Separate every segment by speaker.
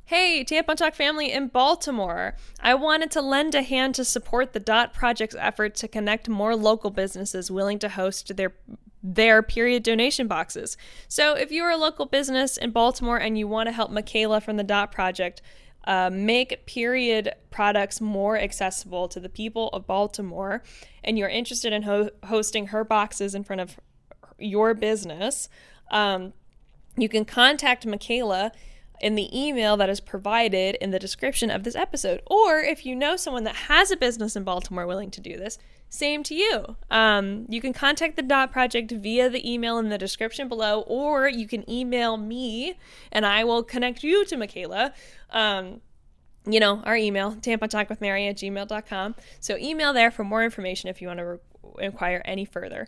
Speaker 1: Hey, Tampon Talk family in Baltimore. I wanted to lend a hand to support the Dot Project's effort to connect more local businesses willing to host their period donation boxes. So, if you're a local business in Baltimore and you want to help Michaela from the Dot Project make period products more accessible to the people of Baltimore, and you're interested in hosting her boxes in front of your business, you can contact Michaela in the email that is provided in the description of this episode. Or if you know someone that has a business in Baltimore willing to do this, same to you. You can contact the Dot Project via the email in the description below, or you can email me and I will connect you to Michaela. Our email, tampontalkwithmary@gmail.com. So email there for more information if you want to inquire any further.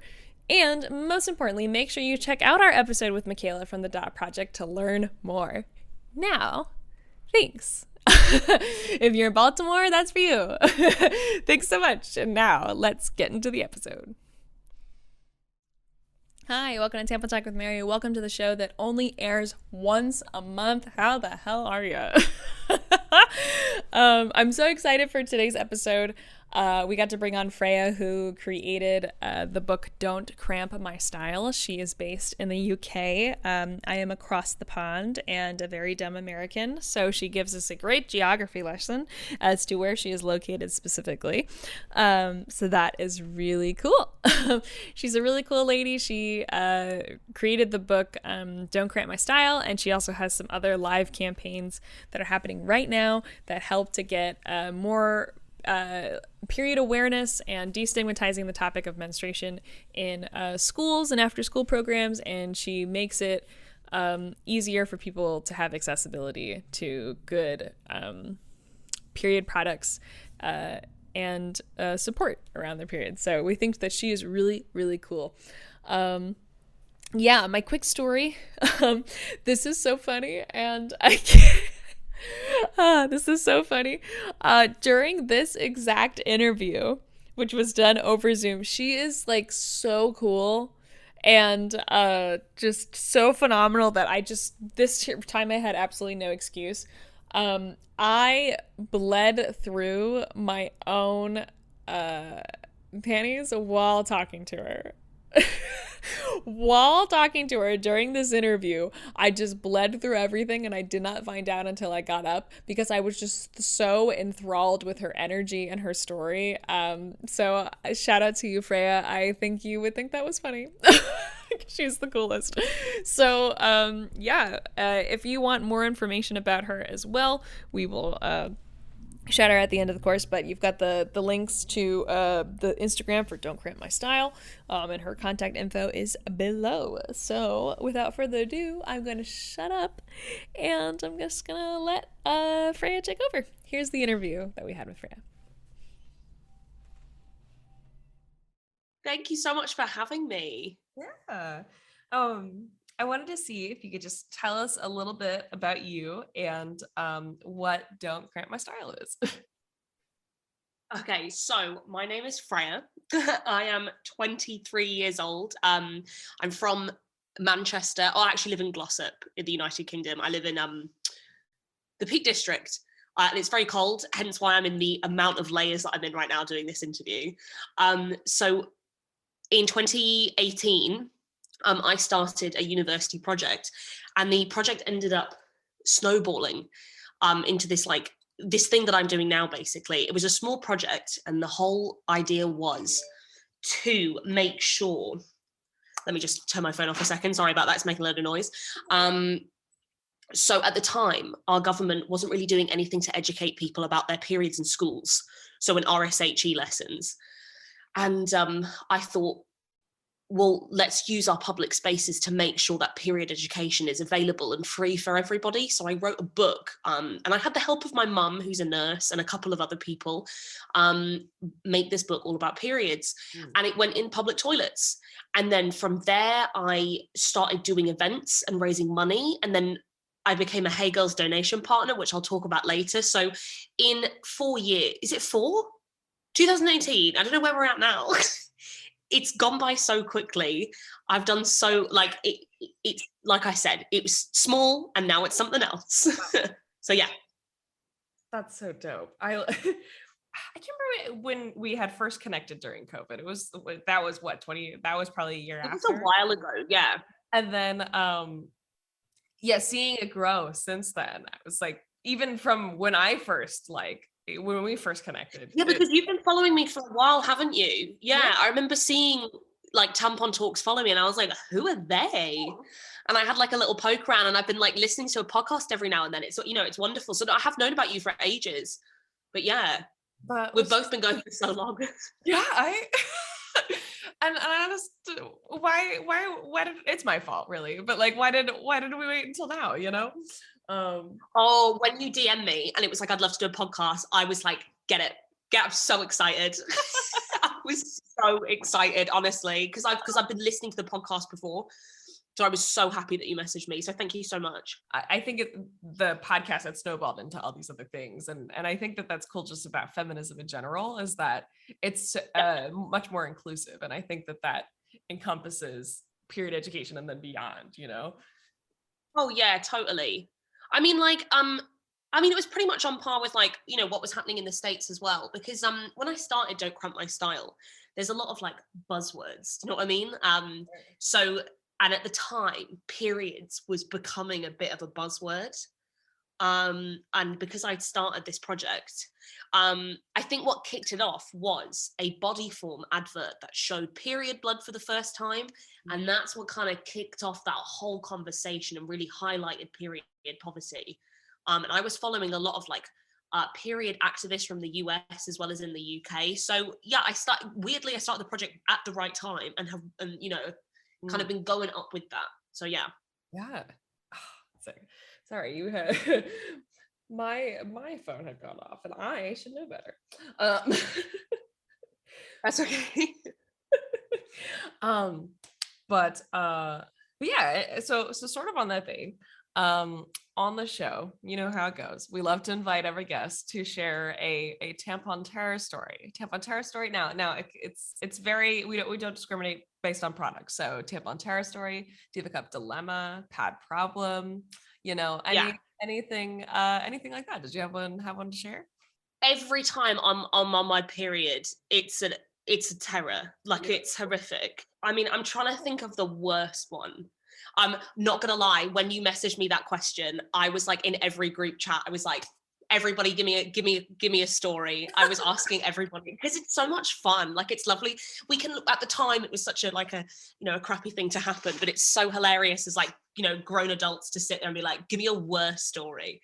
Speaker 1: And most importantly, make sure you check out our episode with Michaela from the Dot Project to learn more. Now, thanks. If you're in Baltimore, that's for you. Thanks so much. And now, let's get into the episode. Hi, welcome to Tampon Talk with Mary. Welcome to the show that only airs once a month. How the hell are you? I'm so excited for today's episode. We got to bring on Freya, who created the book Don't Cramp My Style. She is based in the UK. I am across the pond and a very dumb American, so she gives us a great geography lesson as to where she is located specifically. So that is really cool. She's a really cool lady. She created the book Don't Cramp My Style, and she also has some other live campaigns that are happening right now that help to get more period awareness and destigmatizing the topic of menstruation in schools and after school programs, and she makes it easier for people to have accessibility to good period products and support around their period. So we think that she is really, really cool. My quick story. This is so funny, and I can't. This is so funny. During this exact interview, which was done over Zoom, she is like so cool and just so phenomenal that this time I had absolutely no excuse. I bled through my own panties while talking to her. While talking to her during this interview, I just bled through everything, and I did not find out until I got up because I was just so enthralled with her energy and her story. So shout out to you, Freya. I think you would think that was funny. She's the coolest. So if you want more information about her as well, we will shout her at the end of the course, but you've got the links to the Instagram for Don't Cramp My Style, and her contact info is below. So without further ado, I'm going to shut up, and I'm just going to let Freya take over. Here's the interview that we had with Freya.
Speaker 2: Thank you so much for having me.
Speaker 1: Yeah. I wanted to see if you could just tell us a little bit about you and what Don't Cramp My Style is.
Speaker 2: Okay, so my name is Freya. I am 23 years old. I'm from Manchester. I actually live in Glossop in the United Kingdom. I live in the Peak District. And it's very cold, hence why I'm in the amount of layers that I'm in right now doing this interview. So in 2018, I started a university project, and the project ended up snowballing into this thing that I'm doing now. Basically, it was a small project, and the whole idea was to make sure. Let me just turn my phone off a second. Sorry about that. It's making a load of noise. So at the time, our government wasn't really doing anything to educate people about their periods in schools. So in RSHE lessons, and I thought, well, let's use our public spaces to make sure that period education is available and free for everybody. So I wrote a book, and I had the help of my mum, who's a nurse, and a couple of other people, make this book all about periods. And it went in public toilets. And then from there, I started doing events and raising money. And then I became a Hey Girls donation partner, which I'll talk about later. So in 4 years, is it 4? 2018, I don't know where we're at now. It's gone by so quickly. I've done so, it's like I said, it was small and now it's something else. So yeah.
Speaker 1: That's so dope. I can't remember when we had first connected during COVID. That was what, 20, that was probably a year
Speaker 2: It was a
Speaker 1: after.
Speaker 2: while ago, yeah.
Speaker 1: And then yeah, seeing it grow since then. I was like, even from when we first connected.
Speaker 2: Yeah, because you've been following me for a while, haven't you? Yeah, I remember seeing like Tampon Talks follow me, and I was like, who are they? And I had like a little poke around, and I've been like listening to a podcast every now and then. It's, you know, it's wonderful. So I have known about you for ages, but yeah, we've both been going for so long.
Speaker 1: Yeah, and I just, why did, it's my fault really, but like why did we wait until now, you know?
Speaker 2: Oh, when you DM me and it was like, I'd love to do a podcast, I was like, get it. I'm so excited. I was so excited, honestly, because I've been listening to the podcast before. So I was so happy that you messaged me. So thank you so much.
Speaker 1: I think the podcast had snowballed into all these other things. And I think that that's cool just about feminism in general, is that it's much more inclusive. And I think that encompasses period education and then beyond, you know?
Speaker 2: Oh yeah, totally. I mean, like, it was pretty much on par with like, you know, what was happening in the States as well. Because when I started Don't Cramp My Style, there's a lot of like buzzwords, you know what I mean? And at the time, periods was becoming a bit of a buzzword. And because I'd started this project, I think what kicked it off was a body form advert that showed period blood for the first time. And that's what kind of kicked off that whole conversation and really highlighted period poverty. And I was following a lot of like period activists from the US as well as in the UK. So yeah, I started the project at the right time and you know, kind of been going up with that. So yeah.
Speaker 1: Yeah. Sorry, you had my phone had gone off and I should know better.
Speaker 2: That's okay.
Speaker 1: But yeah, so sort of on that vein, on the show, you know how it goes. We love to invite every guest to share a tampon terror story. Tampon terror story. Now it's very, we don't discriminate based on products. So tampon terror story, Diva Cup dilemma, pad problem, you know, anything like that. Did you have one to share?
Speaker 2: Every time I'm on my period, it's a terror. Like, it's horrific. I mean, I'm trying to think of the worst one. I'm not gonna lie, when you messaged me that question, I was like in every group chat, I was like, everybody give me a story. I was asking everybody because it's so much fun. Like, it's lovely. We can, at the time it was such a like a, you know, a crappy thing to happen, but it's so hilarious as like, you know, grown adults to sit there and be like, give me a worse story.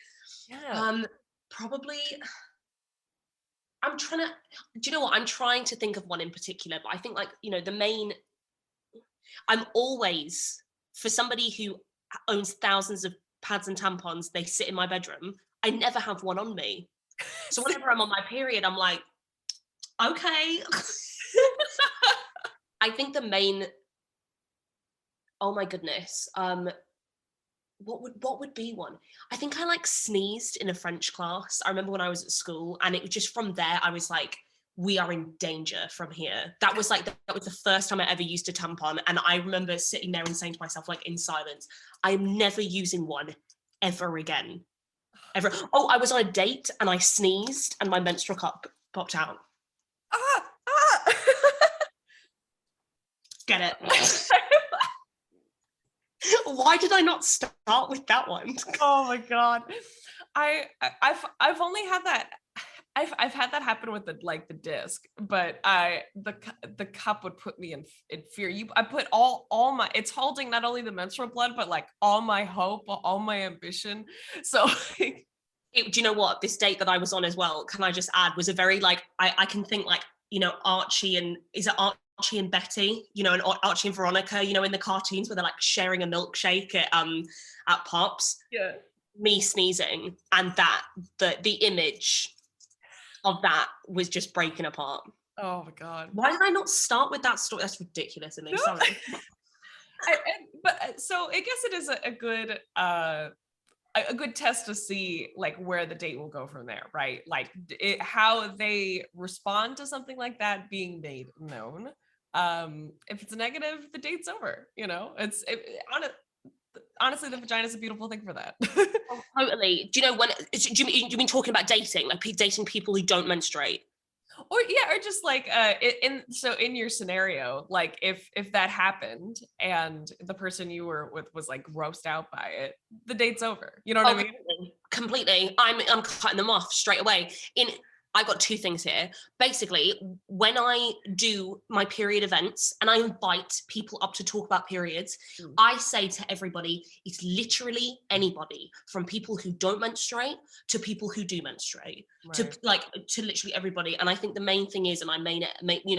Speaker 2: Probably, do you know what? I'm trying to think of one in particular, but I think like, you know, I'm always, for somebody who owns thousands of pads and tampons, they sit in my bedroom. I never have one on me. So whenever I'm on my period, I'm like, okay. I think the main, oh my goodness. What would be one? I think I like sneezed in a French class. I remember when I was at school, and it was just from there, I was like, we are in danger from here. That was the first time I ever used a tampon. And I remember sitting there and saying to myself, like in silence, I'm never using one ever again. Ever. Oh, I was on a date and I sneezed and my menstrual cup popped out. Get it? Why did I not start with that one?
Speaker 1: Oh my God. I've only had that. I've had that happen with the disc, but the cup would put me in fear. I put all my, it's holding not only the menstrual blood, but like all my hope, all my ambition. So
Speaker 2: do you know what? This date that I was on as well, can I just add, was a very like, I can think like, you know, Archie and Betty, you know, and Archie and Veronica, you know, in the cartoons where they're like sharing a milkshake at Pops.
Speaker 1: Yeah.
Speaker 2: Me sneezing, and the image of that was just breaking apart.
Speaker 1: Oh my God.
Speaker 2: Why did I not start with that story? That's ridiculous of me. Sorry.
Speaker 1: So I guess it is a good test to see like where the date will go from there, right? Like how they respond to something like that being made known. If it's a negative, the date's over, you know.
Speaker 3: honestly, the vagina is a beautiful thing for that.
Speaker 2: Oh, totally. Do you know do you mean talking about dating, like dating people who don't menstruate?
Speaker 3: Or yeah, or just like in your scenario, like if that happened and the person you were with was like grossed out by it, the date's over. You know what I mean?
Speaker 2: Completely. I'm cutting them off straight away. I've got two things here. Basically, when I do my period events and I invite people up to talk about periods, I say to everybody, it's literally anybody, from people who don't menstruate to people who do menstruate, to literally everybody. And I think the main thing is, and I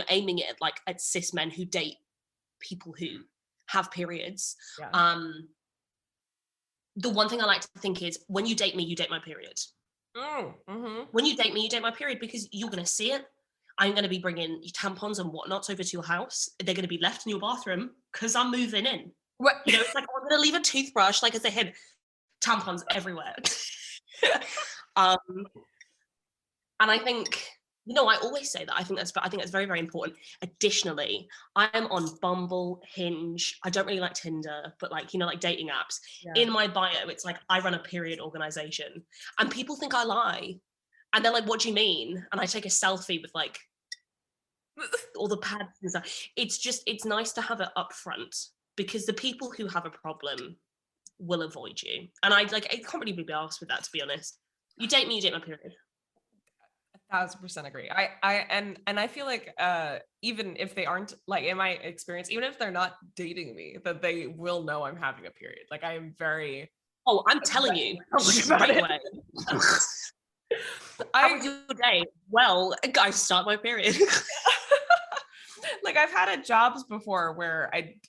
Speaker 2: aiming it at cis men who date people who have periods.
Speaker 3: Yeah.
Speaker 2: The one thing I like to think is, when you date me, you date my period. When you date me, you date my period, because you're going to see it. I'm going to be bringing tampons and whatnots over to your house. They're going to be left in your bathroom because I'm moving in.
Speaker 3: What?
Speaker 2: You know, it's like, I'm going to leave a toothbrush, like as a hint, tampons everywhere. And I think, I always say that. I think that's very, very important. Additionally, I am on Bumble, Hinge. I don't really like Tinder, but like dating apps. Yeah. In my bio, it's like, I run a period organization, and people think I lie, and they're like, "What do you mean?" And I take a selfie with like all the pads and stuff. It's nice to have it up front, because the people who have a problem will avoid you. And I can't really be asked with that, to be honest. You date me, you date my period.
Speaker 3: 1,000% agree. I feel like even if they aren't, like, in my experience, even if they're not dating me, that they will know I'm having a period. Like, I am very.
Speaker 2: Oh, I'm telling you. Straight away. How was your day? Well, I start my period.
Speaker 3: Like, I've had jobs before where I'd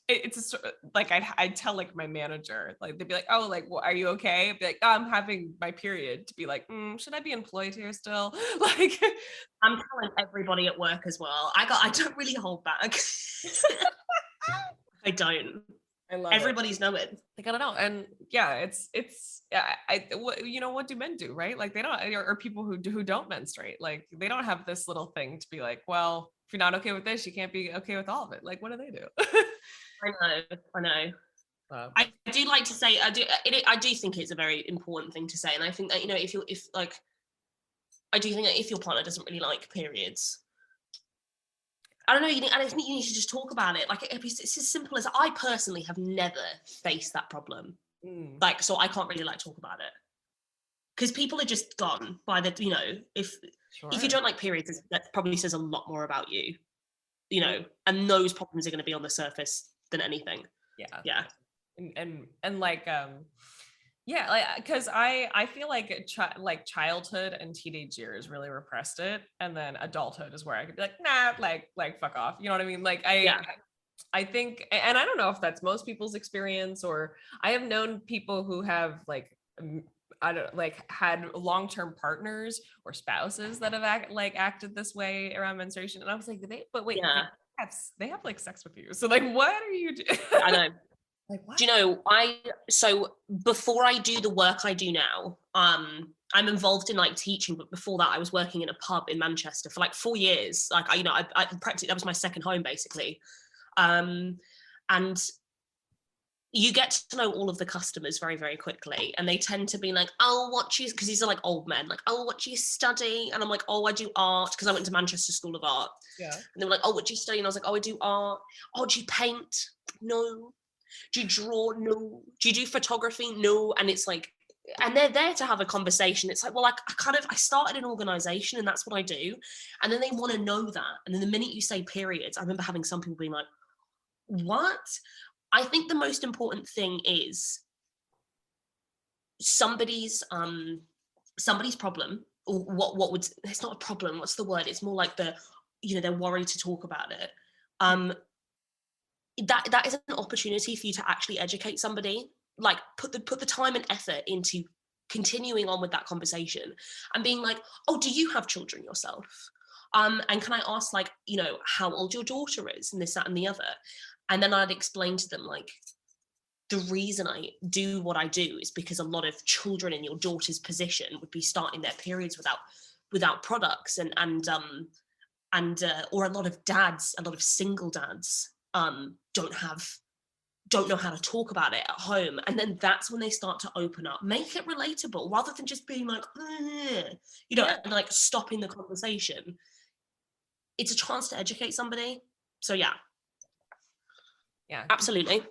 Speaker 3: tell like my manager, like they'd be like, "Oh, like, well, are you okay?" I'd be like, "Oh, I'm having my period." To be like, should I be employed here still? Like,
Speaker 2: I'm telling everybody at work as well. I don't really hold back. I don't.
Speaker 3: I love
Speaker 2: Everybody's knowing.
Speaker 3: Like, I don't know. And yeah, what do men do, right? Like, they don't, or people who don't menstruate, like, they don't have this little thing to be like, well, if you're not okay with this, you can't be okay with all of it. Like, what do they do?
Speaker 2: I know. I do like to say, I do think it's a very important thing to say. And I think that, I do think that if your partner doesn't really like periods, I don't know, I think you need to just talk about it. Like, it's as simple as, I personally have never faced that problem. Like, so I can't really talk about it, because people are just gone by the, if you don't like periods, that probably says a lot more about you, and those problems are going to be on the surface than anything. Yeah.
Speaker 3: And like, yeah, like, because I feel like childhood and teenage years really repressed it, and then adulthood is where I could be like, nah, like fuck off. You know what I mean? Like, I think, and I don't know if that's most people's experience, or I have known people who have had long-term partners or spouses that have acted this way around menstruation, and I was like, they have like sex with you, so like, what are you doing?
Speaker 2: I know. Like, what? Do you know, so before I do the work I do now, I'm involved in teaching, but before that I was working in a pub in Manchester for 4 years. Like, I practically, that was my second home, basically. And you get to know all of the customers very, very quickly, and they tend to be like, "Oh, because these are old men, like, "Oh, what do you study?" And I'm like, "Oh, I do art," because I went to Manchester School of Art. Yeah. And they were like, "Oh, what do you study?" And I was like, "Oh, I do art." "Oh, do you paint?" "No." "Do you draw?" "No." "Do you do photography?" "No." And it's like, and they're there to have a conversation. It's like, well, I started an organization, and that's what I do. And then they want to know that. And then the minute you say periods, I remember having some people being like, "What?" I think the most important thing is somebody's problem, or what would, it's not a problem, what's the word? It's more like they're worried to talk about it. That is an opportunity for you to actually educate somebody. Like, put the time and effort into continuing on with that conversation and being like, "Oh, do you have children yourself? And can I ask, how old your daughter is, and this, that, and the other?" And then I'd explain to them, the reason I do what I do is because a lot of children in your daughter's position would be starting their periods without products, or a lot of dads, a lot of single dads, don't don't know how to talk about it at home. And then that's when they start to open up. Make it relatable rather than just being like, you know, and like stopping the conversation. It's a chance to educate somebody. So yeah, absolutely.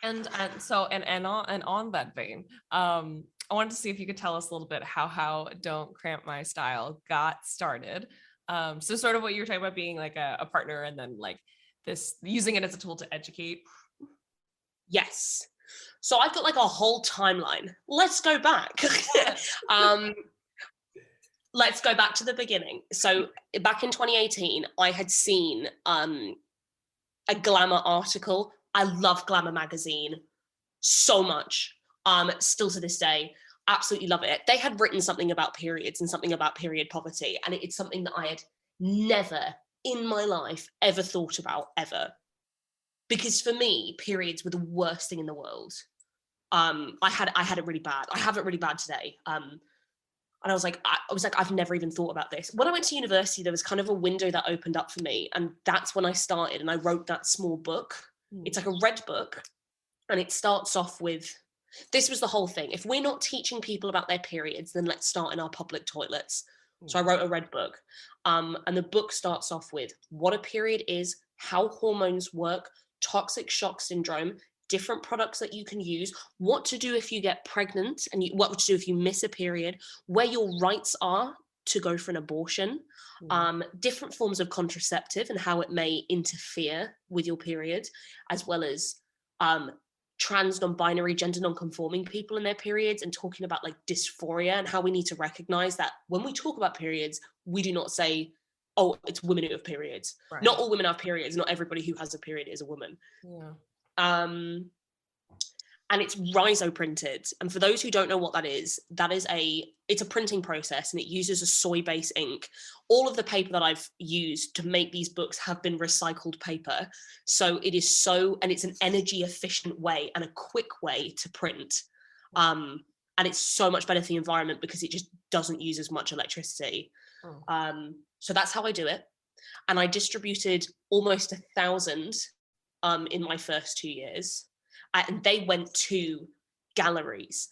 Speaker 3: And so on that vein, I wanted to see if you could tell us a little bit how Don't Cramp My Style got started. So sort of what you were talking about, being like a partner, and then like this, using it as a tool to educate.
Speaker 2: Yes. So I've got like a whole timeline. Let's go back. Let's go back to the beginning. So back in 2018, I had seen a Glamour article. I love Glamour magazine so much. Still to this day, absolutely love it. They had written something about periods and something about period poverty, and it's something that I had never in my life ever thought about, ever. Because for me, periods were the worst thing in the world. I had it really bad. I have it really bad today. And I was like, I've never even thought about this. When I went to university, there was kind of a window that opened up for me, and that's when I started. And I wrote that small book. It's like a red book, and it starts off with, this was the whole thing. If we're not teaching people about their periods, then let's start in our public toilets. So I wrote a red book, and the book starts off with what a period is, how hormones work, toxic shock syndrome, different products that you can use, what to do if you get pregnant, and what to do if you miss a period, where your rights are to go for an abortion, different forms of contraceptive and how it may interfere with your period, as well as trans, non-binary, gender non-conforming people in their periods, and talking about like dysphoria and how we need to recognize that when we talk about periods, we do not say, oh, it's women who have periods. Right. Not all women have periods. Not everybody who has a period is a woman. And it's rhizo printed. And for those who don't know what that is, it's a printing process, and it uses a soy-based ink. All of the paper that I've used to make these books have been recycled paper. So it is and it's an energy efficient way and a quick way to print. And it's so much better for the environment because it just doesn't use as much electricity. So that's how I do it. And I distributed almost 1,000 in my first 2 years. And they went to galleries,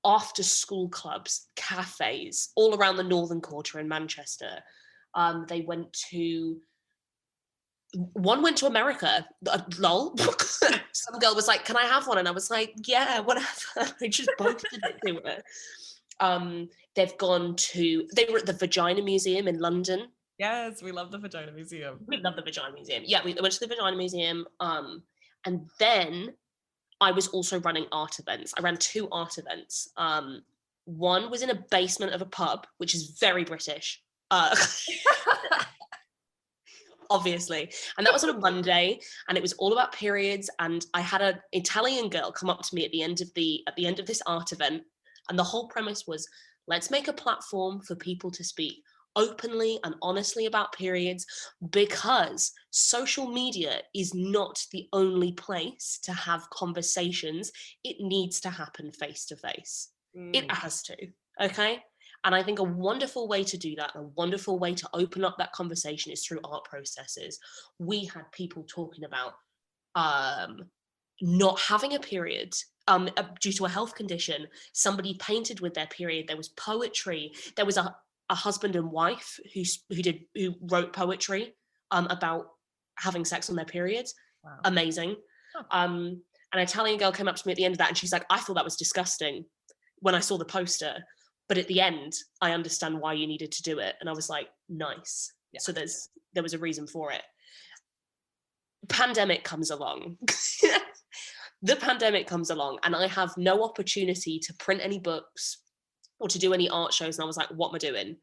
Speaker 2: after school clubs, cafes, all around the Northern Quarter in Manchester. One went to America, lol. Some girl was like, can I have one? And I was like, yeah, whatever. I just posted it to her. They were at the Vagina Museum in London.
Speaker 3: Yes, we love the Vagina Museum.
Speaker 2: We love the Vagina Museum. Yeah, we went to the Vagina Museum. And then I was also running art events. I ran 2 art events. One was in a basement of a pub, which is very British. Obviously. And that was on a Monday, and it was all about periods. And I had an Italian girl come up to me at the end of this art event. And the whole premise was, let's make a platform for people to speak openly and honestly about periods, because social media is not the only place to have conversations. It needs to happen face to face. It has to. Okay. And I think a wonderful way to do that, a wonderful way to open up that conversation, is through art processes. We had people talking about not having a period due to a health condition. Somebody painted with their period. There was poetry. There was a husband and wife who wrote poetry about having sex on their periods. Wow. Amazing. An Italian girl came up to me at the end of that, and she's like, I thought that was disgusting when I saw the poster, but at the end I understand why you needed to do it. And I was like, nice. Yeah. So there was a reason for it. Pandemic comes along. The pandemic comes along, and I have no opportunity to print any books or to do any art shows. And I was like, what am I doing?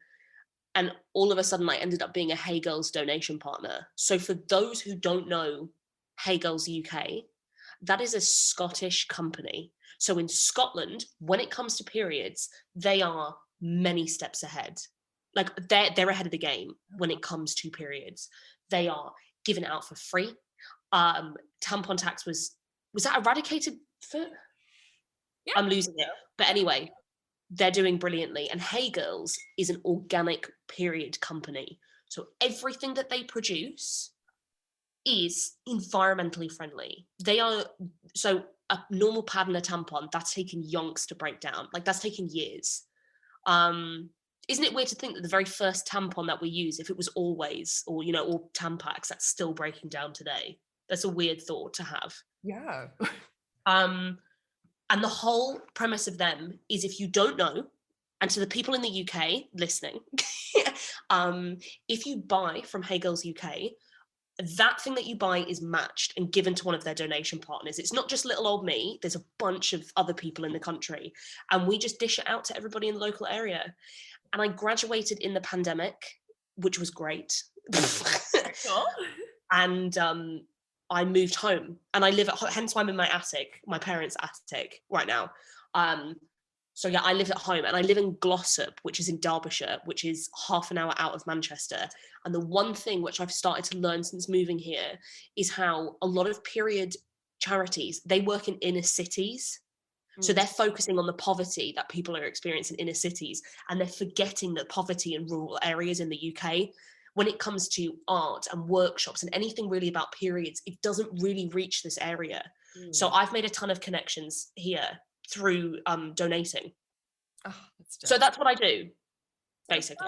Speaker 2: And all of a sudden I ended up being a Hey Girls donation partner. So for those who don't know Hey Girls UK, that is a Scottish company. So in Scotland, when it comes to periods, they are many steps ahead. Like they're ahead of the game when it comes to periods. They are given out for free. Tampon tax was that eradicated for? Yeah. I'm losing it. But anyway, they're doing brilliantly. And Hey Girls is an organic period company. So everything that they produce is environmentally friendly. They are, so a normal pad and a tampon, that's taken yonks to break down. Like, that's taken years. Isn't it weird to think that the very first tampon that we use, if it was Always or, you know, or Tampax, that's still breaking down today? That's a weird thought to have.
Speaker 3: Yeah.
Speaker 2: And the whole premise of them is, if you don't know, and to the people in the UK listening, if you buy from Hey Girls UK, that thing that you buy is matched and given to one of their donation partners. It's not just little old me. There's a bunch of other people in the country, and we just dish it out to everybody in the local area. And I graduated in the pandemic, which was great.
Speaker 3: Cool.
Speaker 2: And I moved home, and I live at, hence why I'm in my attic, my parents' attic right now. So yeah, I live at home, and I live in Glossop, which is in Derbyshire, which is half an hour out of Manchester. And the one thing which I've started to learn since moving here is how a lot of period charities, they work in inner cities. So they're focusing on the poverty that people are experiencing in inner cities, and they're forgetting that poverty in rural areas in the UK, when it comes to art and workshops and anything really about periods, it doesn't really reach this area. So I've made a ton of connections here through donating.
Speaker 3: Oh,
Speaker 2: so that's what I do, basically.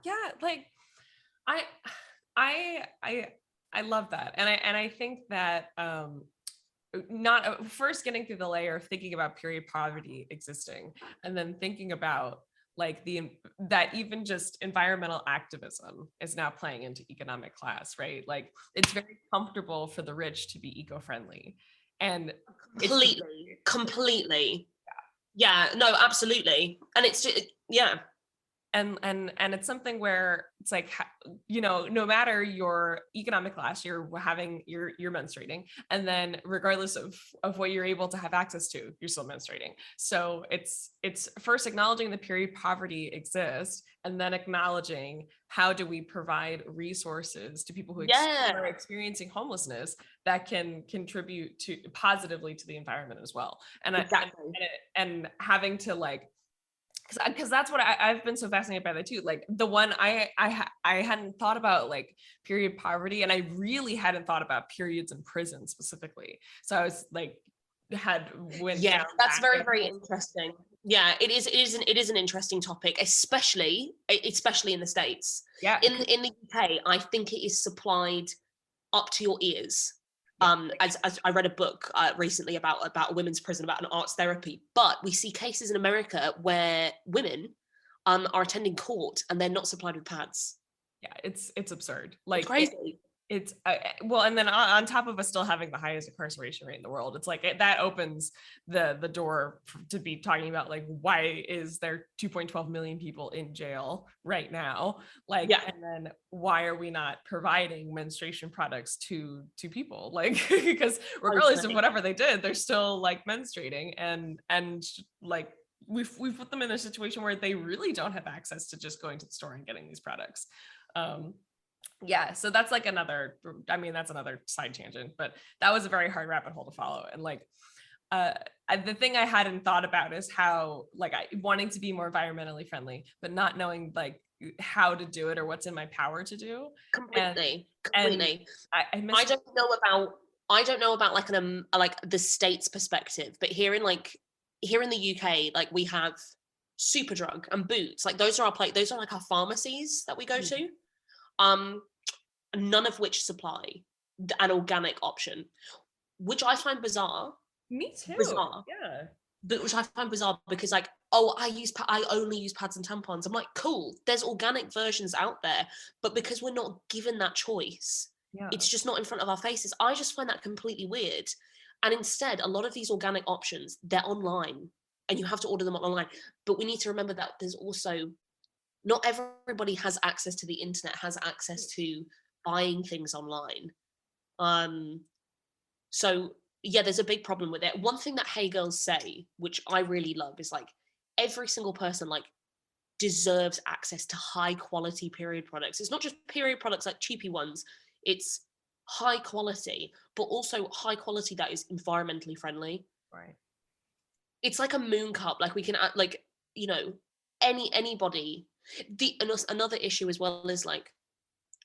Speaker 3: Yeah, like I love that, and I think that not first getting through the layer of thinking about period poverty existing, and then thinking about like that even just environmental activism is now playing into economic class, right? Like, it's very comfortable for the rich to be eco-friendly, and
Speaker 2: completely. Yeah, no, absolutely. And it's just, yeah.
Speaker 3: And it's something where it's like, you know, no matter your economic class, you're menstruating, and then regardless of what you're able to have access to, you're still menstruating. So it's first acknowledging the period poverty exists, and then acknowledging how do we provide resources to people who are experiencing homelessness that can contribute positively to the environment as well. And and having to like, because that's what I've been so fascinated by that too. Like, the one I hadn't thought about, like, period poverty, and I really hadn't thought about periods in prison specifically. So I was like, that's
Speaker 2: very interesting. Yeah, it is an interesting topic, especially in the States.
Speaker 3: Yeah,
Speaker 2: in the UK, I think it is supplied up to your ears. As I read a book recently about a women's prison, about an arts therapy, but we see cases in America where women are attending court and they're not supplied with pads.
Speaker 3: Yeah, it's absurd. Like,
Speaker 2: it's crazy.
Speaker 3: It's well, and then on top of us still having the highest incarceration rate in the world, it's like that opens the door to be talking about, like, why is there 2.12 million people in jail right now? Like, and then why are we not providing menstruation products to people? Like, because regardless of whatever they did, they're still like menstruating, and like we've put them in a situation where they really don't have access to just going to the store and getting these products. Yeah, so that's like another side tangent, but that was a very hard rabbit hole to follow. And like, the thing I hadn't thought about is how, like, wanting to be more environmentally friendly, but not knowing like how to do it or what's in my power to do.
Speaker 2: Completely. I don't know about like like the States perspective, but here in the UK, like, we have Superdrug and Boots. Like, those are like our pharmacies that we go to. None of which supply an organic option, which I find bizarre.
Speaker 3: Me too.
Speaker 2: Yeah. But which I find bizarre because, like, I only use pads and tampons. I'm like, cool, there's organic versions out there, but because we're not given that choice, it's just not in front of our faces. I just find that completely weird. And instead, a lot of these organic options, they're online, and you have to order them online. But we need to remember that there's also, not everybody has access to the internet, has access to buying things online. So yeah, there's a big problem with it. One thing that Hey Girls say, which I really love, is like, every single person, like, deserves access to high quality period products. It's not just period products, like cheapy ones. It's high quality, but also high quality that is environmentally friendly.
Speaker 3: Right.
Speaker 2: It's like a moon cup. Like, we can, like, you know, anybody. Another issue as well is, like,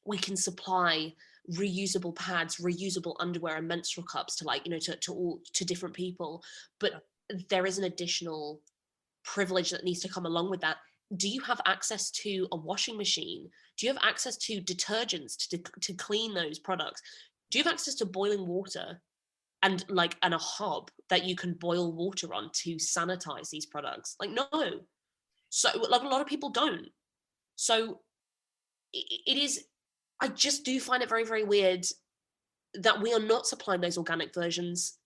Speaker 2: we can supply reusable pads, reusable underwear, and menstrual cups to like, to different people. But there is an additional privilege that needs to come along with that. Do you have access to a washing machine? Do you have access to detergents to clean those products? Do you have access to boiling water and a hob that you can boil water on to sanitize these products? Like, no. So like a lot of people don't. So it is, I just do find it very, very weird that we are not supplying those organic versions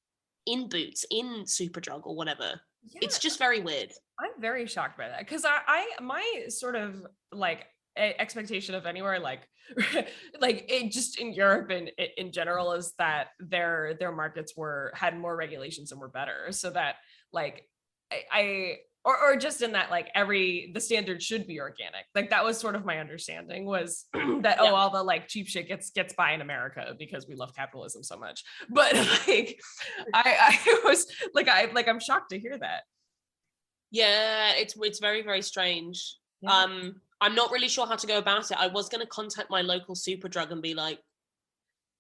Speaker 2: in Boots, in Superdrug or whatever. Yeah, it's just very weird.
Speaker 3: I'm very shocked by that because my sort of like expectation of anywhere like it just in Europe and in general is that their markets had more regulations and were better, so that like or just in that like the standard should be organic. Like that was sort of my understanding was that all the like cheap shit gets by in America because we love capitalism so much. But like I was like I'm shocked to hear that.
Speaker 2: Yeah, it's very, very strange. Yeah. I'm not really sure how to go about it. I was going to contact my local Superdrug and be like,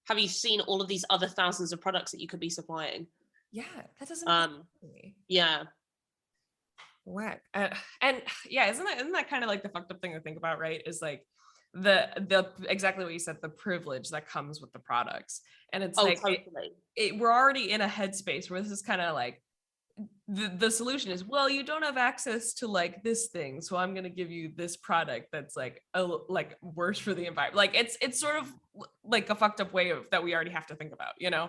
Speaker 2: have you seen all of these other thousands of products that you could be supplying?
Speaker 3: Yeah, that doesn't
Speaker 2: yeah.
Speaker 3: Whack. And yeah, isn't that kind of like the fucked up thing to think about, right? Is like the exactly what you said, the privilege that comes with the products. And it's totally. We're already in a headspace where this is kind of like the solution is, well, you don't have access to like this thing, so I'm gonna give you this product that's like worse for the environment. Like it's sort of like a fucked up way of that we already have to think about,
Speaker 2: Yeah.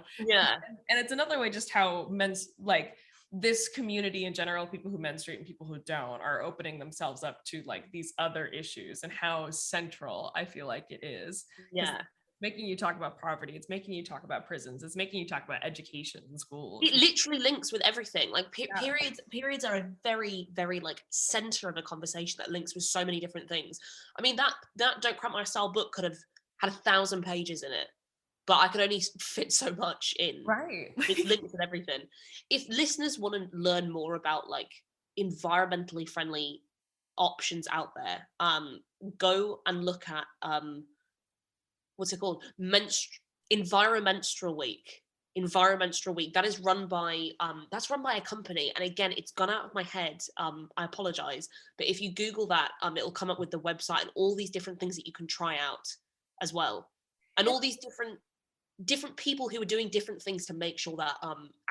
Speaker 3: And it's another way just how men's like this community in general, people who menstruate and people who don't, are opening themselves up to like these other issues and how central I feel like it is.
Speaker 2: Yeah.
Speaker 3: Making you talk about poverty, it's making you talk about prisons, it's making you talk about education in schools.
Speaker 2: It literally links with everything. Like periods are a very, very like center of a conversation that links with so many different things. I mean, that Don't Cramp My Style book could have had 1,000 pages in it, but I could only fit so much in.
Speaker 3: Right.
Speaker 2: It's linked with everything. If listeners want to learn more about like environmentally friendly options out there, go and look at what's it called? Environmenstrual Week. That is run by a company. And again, it's gone out of my head. I apologize. But if you Google that, it'll come up with the website and all these different things that you can try out as well. And all these different people who are doing different things to make sure that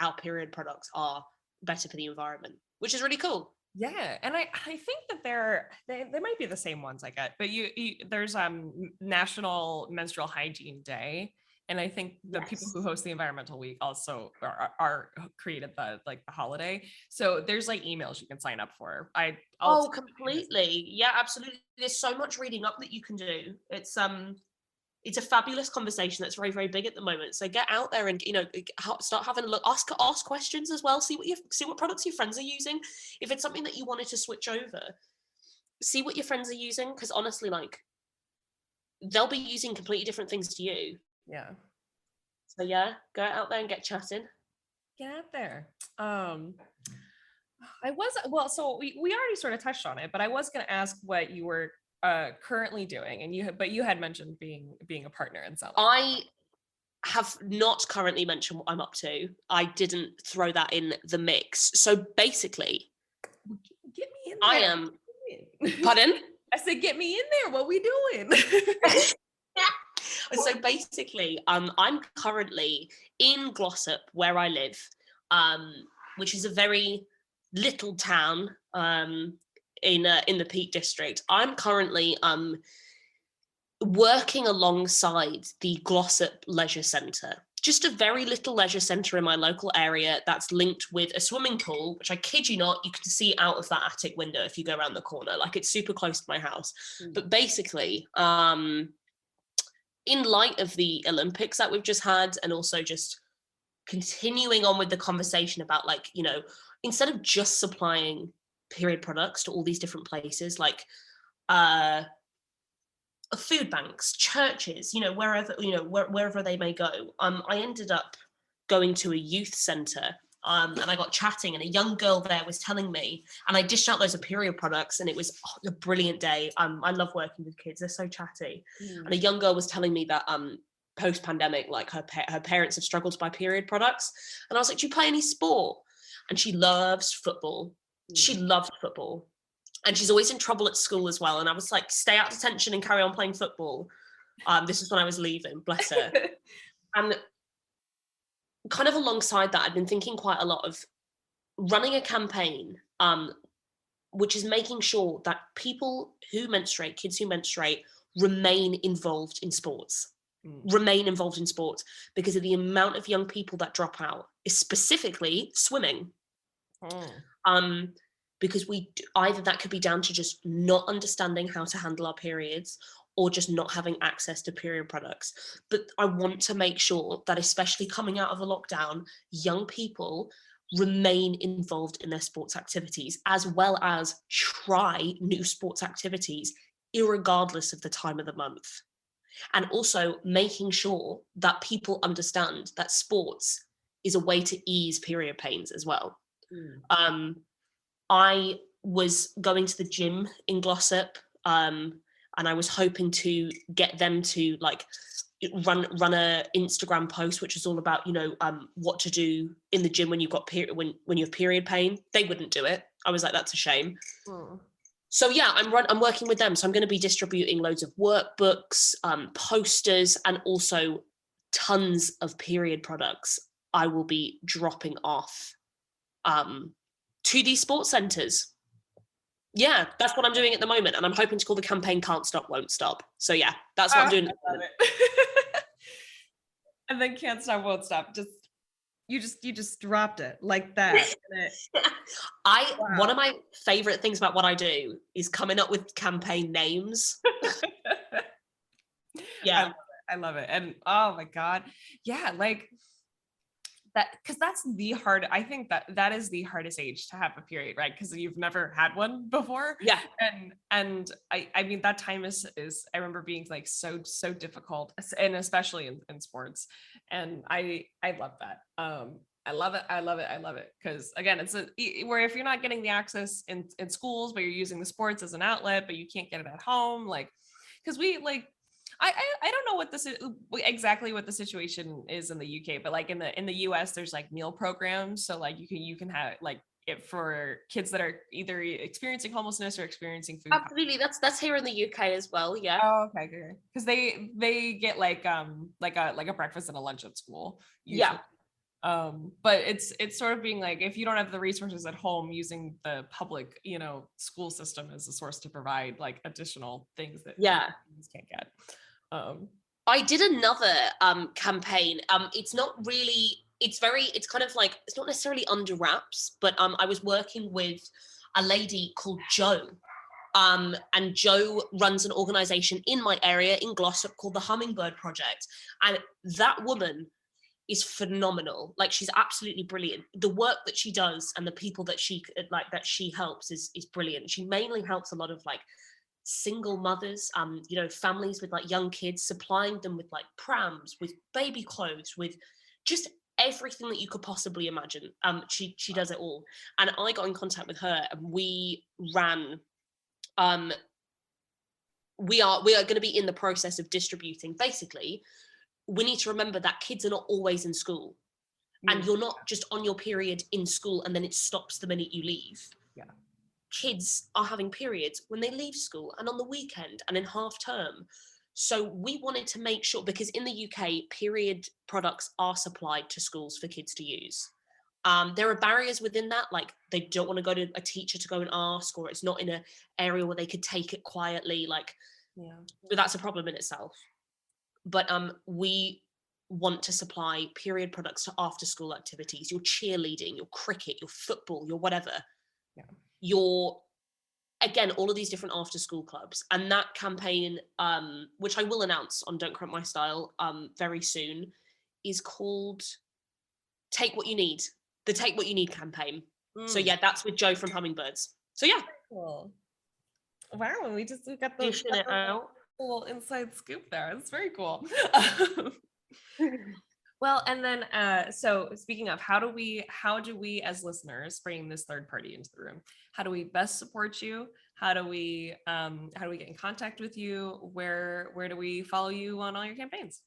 Speaker 2: our period products are better for the environment, which is really cool.
Speaker 3: Yeah, and I think that they might be the same ones I get, but there's National Menstrual Hygiene Day, and I think the people who host the Environmental Week also are created the holiday. So there's like emails you can sign up for.
Speaker 2: Completely. Yeah, absolutely. There's so much reading up that you can do. It's a fabulous conversation that's very, very big at the moment. So get out there and start having a look. Ask questions as well. See what products your friends are using. If it's something that you wanted to switch over, see what your friends are using. Because honestly, like they'll be using completely different things to you.
Speaker 3: Yeah.
Speaker 2: So yeah, go out there and get chatting.
Speaker 3: Get out there. So we already sort of touched on it, but I was going to ask what you were currently doing, and you had mentioned being a partner in selling.
Speaker 2: I have not currently mentioned what I'm up to. I didn't throw that in the mix. So basically,
Speaker 3: get me in there.
Speaker 2: I am. Pardon?
Speaker 3: I said, get me in there. What we doing?
Speaker 2: So basically, I'm currently in Glossop, where I live, which is a very little town. In the Peak District. I'm currently working alongside the Glossop Leisure Centre, just a very little leisure centre in my local area that's linked with a swimming pool, which I kid you not, you can see out of that attic window if you go around the corner. Like it's super close to my house. But basically, in light of the Olympics that we've just had, and also just continuing on with the conversation about like, instead of just supplying period products to all these different places, like food banks, churches, wherever they may go. I ended up going to a youth centre, and I got chatting, and a young girl there was telling me, and I dished out loads of period products, and it was a brilliant day. I love working with kids; they're so chatty. And a young girl was telling me that post-pandemic, like her parents have struggled to buy period products. And I was like, do you play any sport? And she loves football. She loved football. And she's always in trouble at school as well. And I was like, stay out of detention and carry on playing football. This is when I was leaving, bless her. And kind of alongside that, I'd been thinking quite a lot of running a campaign, which is making sure that people who menstruate, kids who menstruate, remain involved in sports. Remain involved in sports because of the amount of young people that drop out, specifically swimming. Because either that could be down to just not understanding how to handle our periods or just not having access to period products. But I want to make sure that, especially coming out of the lockdown, young people remain involved in their sports activities, as well as try new sports activities, irregardless of the time of the month. And also making sure that people understand that sports is a way to ease period pains as well. I was going to the gym in Glossop, and I was hoping to get them to like run a Instagram post, which is all about, what to do in the gym when you've got when you have period pain. They wouldn't do it. I was like, that's a shame. So yeah, I'm working with them. So I'm going to be distributing loads of workbooks, posters, and also tons of period products I will be dropping off to these sports centres. Yeah, that's what I'm doing at the moment. And I'm hoping to call the campaign Can't Stop, Won't Stop. So yeah, that's what I'm doing.
Speaker 3: I love it. And then Can't Stop, Won't Stop. You just dropped it like that.
Speaker 2: One of my favorite things about what I do is coming up with campaign names. Yeah.
Speaker 3: I love it. And oh my God. Yeah, like that, because that's I think that is the hardest age to have a period, right? Because you've never had one before.
Speaker 2: Yeah.
Speaker 3: And I mean, that time is I remember being like so difficult, and especially in sports. And I love that. I love it. Because again, it's where if you're not getting the access in schools, but you're using the sports as an outlet, but you can't get it at home, like, because we like, I don't know what this is exactly what the situation is in the UK, but like in the US, there's like meal programs. So like you can have like it for kids that are either experiencing homelessness or experiencing food.
Speaker 2: Absolutely, that's here in the UK as well. Yeah.
Speaker 3: Oh, okay, good. Because they get like a breakfast and a lunch at school. Usually. Yeah. But it's sort of being like, if you don't have the resources at home, using the public, school system as a source to provide like additional things that kids can't get.
Speaker 2: I did another campaign. It's not really, it's kind of like, it's not necessarily under wraps, but I was working with a lady called Jo. And Jo runs an organization in my area in Glossop called the Hummingbird Project. And that woman is phenomenal. Like, she's absolutely brilliant. The work that she does and the people that she helps is brilliant. She mainly helps a lot of like single mothers, families with like young kids, supplying them with like prams, with baby clothes, with just everything that you could possibly imagine. She does it all. And I got in contact with her, and we ran we are going to be in the process of distributing. Basically, we need to remember that kids are not always in school, and you're not just on your period in school and then it stops the minute you leave.
Speaker 3: Yeah.
Speaker 2: Kids are having periods when they leave school and on the weekend and in half term. So we wanted to make sure, because in the UK, period products are supplied to schools for kids to use. There are barriers within that, like they don't want to go to a teacher to go and ask, or it's not in an area where they could take it quietly. But that's a problem in itself. But we want to supply period products to after school activities, your cheerleading, your cricket, your football, your whatever.
Speaker 3: Yeah.
Speaker 2: Your, again, all of these different after school clubs. And that campaign, which I will announce on Don't Cramp My Style very soon, is called Take What You Need. The Take What You Need campaign. So yeah, that's with Jo from Hummingbirds. So yeah.
Speaker 3: Cool. Wow, we got the little inside scoop there. It's very cool. Well, and then so speaking of, how do we as listeners, bring this third party into the room, how do we best support you? How do we get in contact with you? Where do we follow you on all your campaigns?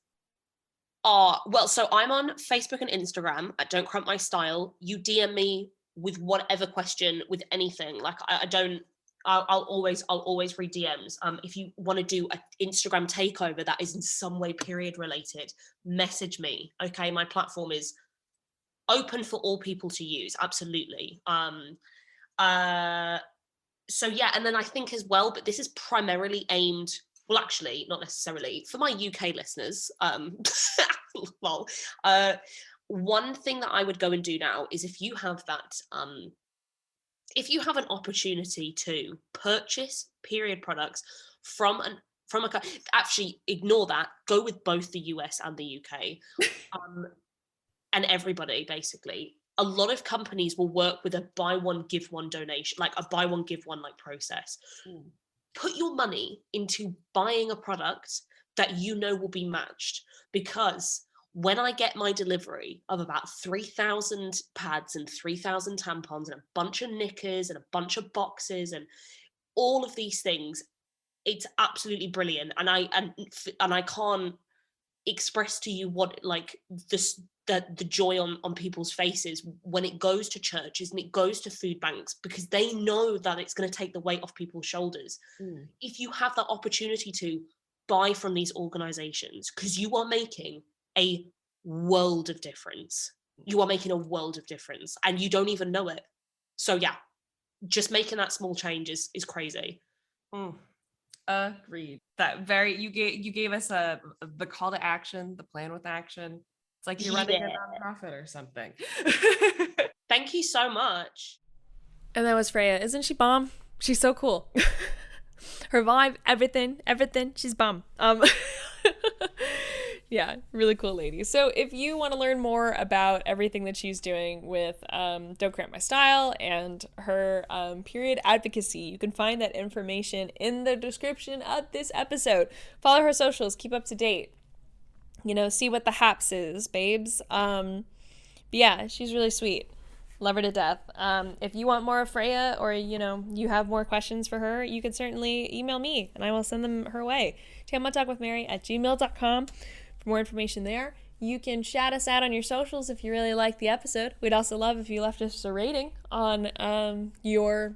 Speaker 2: Well, so I'm on Facebook and Instagram at Don't Cramp My Style. You DM me with whatever question, with anything. Like I don't. I'll always read DMs. If you want to do an Instagram takeover that is in some way period related, message me. Okay, my platform is open for all people to use. Absolutely. So yeah, and then I think as well, but this is primarily aimed. Well, actually, not necessarily for my UK listeners. Well, one thing that I would go and do now is if you have that. If you have an opportunity to purchase period products from a actually ignore that, go with both the US and the UK, and everybody basically. A lot of companies will work with a buy one give one donation, like a buy one give one like process. Put your money into buying a product that you know will be matched, because when I get my delivery of about 3,000 pads and 3,000 tampons and a bunch of knickers and a bunch of boxes and all of these things, it's absolutely brilliant. And I can't express to you what like the joy on people's faces when it goes to churches and it goes to food banks, because they know that it's going to take the weight off people's shoulders. If you have that opportunity to buy from these organizations, because you are making a world of difference. You are making a world of difference and you don't even know it. So yeah, just making that small change is crazy.
Speaker 3: Agreed. That you gave us the call to action, the plan with action. It's like you're running a nonprofit or something.
Speaker 2: Thank you so much.
Speaker 1: And that was Freya. Isn't she bomb? She's so cool. Her vibe, everything, she's bomb. Yeah, really cool lady. So if you want to learn more about everything that she's doing with Don't Cramp My Style and her period advocacy, you can find that information in the description of this episode. Follow her socials, keep up to date. You know, see what the haps is, babes. But yeah, she's really sweet. Love her to death. If you want more of Freya, or, you know, you have more questions for her, you can certainly email me and I will send them her way. tampon@gmail.com for more information there. You can shout us out on your socials if you really like the episode. We'd also love if you left us a rating on your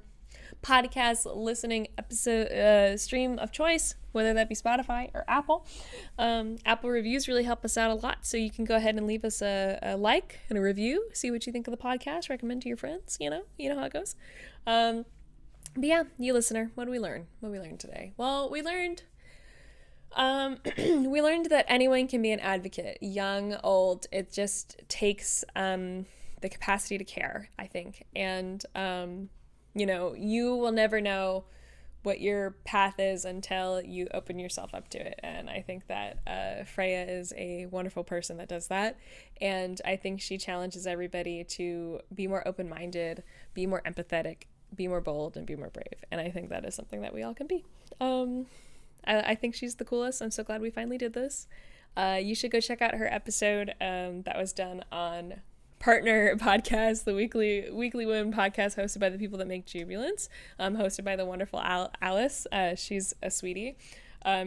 Speaker 1: podcast listening episode stream of choice, whether that be Spotify or Apple. Apple reviews really help us out a lot, so you can go ahead and leave us a like and a review, see what you think of the podcast, recommend to your friends, you know how it goes. But yeah, you listener, what did we learn? What did we learn today? Well, we learned that anyone can be an advocate, young, old. It just takes the capacity to care, I think. And you know, you will never know what your path is until you open yourself up to it. And I think that Freya is a wonderful person that does that. And I think she challenges everybody to be more open-minded, be more empathetic, be more bold, and be more brave. And I think that is something that we all can be. I think she's the coolest. I'm so glad we finally did this. You should go check out her episode that was done on Partner Podcast, the weekly women podcast hosted by the people that make Jubilance, hosted by the wonderful Alice. She's a sweetie.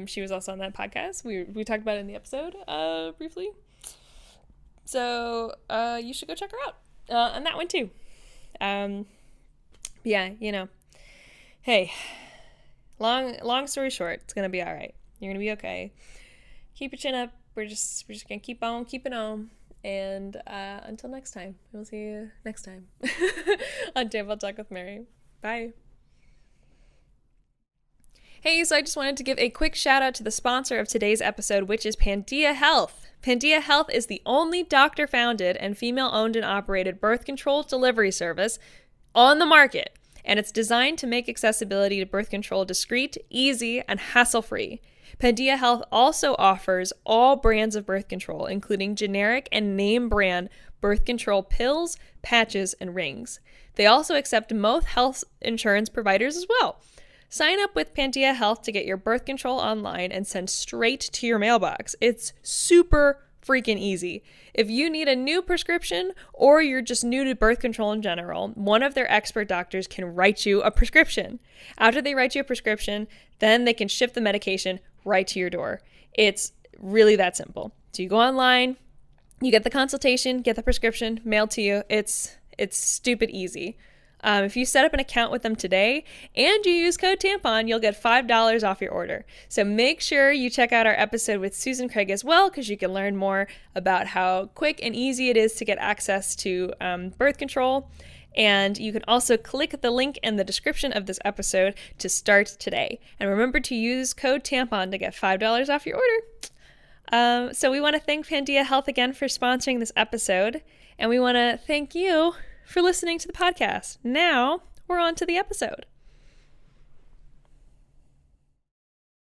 Speaker 1: She was also on that podcast. We talked about it in the episode briefly. So you should go check her out on that one too. Yeah, you know, hey, long story short, it's gonna be all right. You're gonna be okay. Keep your chin up. We're just gonna keep on keeping on. And until next time, we'll see you next time on Table Talk with Mary. Bye. Hey, so I just wanted to give a quick shout out to the sponsor of today's episode, which is Pandia Health. Pandia Health is the only doctor-founded and female-owned and operated birth control delivery service on the market, and it's designed to make accessibility to birth control discreet, easy, and hassle-free. Pandia Health also offers all brands of birth control, including generic and name brand birth control pills, patches, and rings. They also accept most health insurance providers as well. Sign up with Pandia Health to get your birth control online and sent straight to your mailbox. It's super freaking easy. If you need a new prescription or you're just new to birth control in general, one of their expert doctors can write you a prescription. After they write you a prescription, then they can ship the medication right to your door. It's really that simple. So you go online, you get the consultation, get the prescription mailed to you. It's stupid easy. If you set up an account with them today and you use code Tampon, you'll get $5 off your order. So make sure you check out our episode with Susan Craig as well, because you can learn more about how quick and easy it is to get access to birth control. And you can also click the link in the description of this episode to start today. And remember to use code Tampon to get $5 off your order. So we want to thank Pandia Health again for sponsoring this episode. And we want to thank you for listening to the podcast. Now we're on to the episode.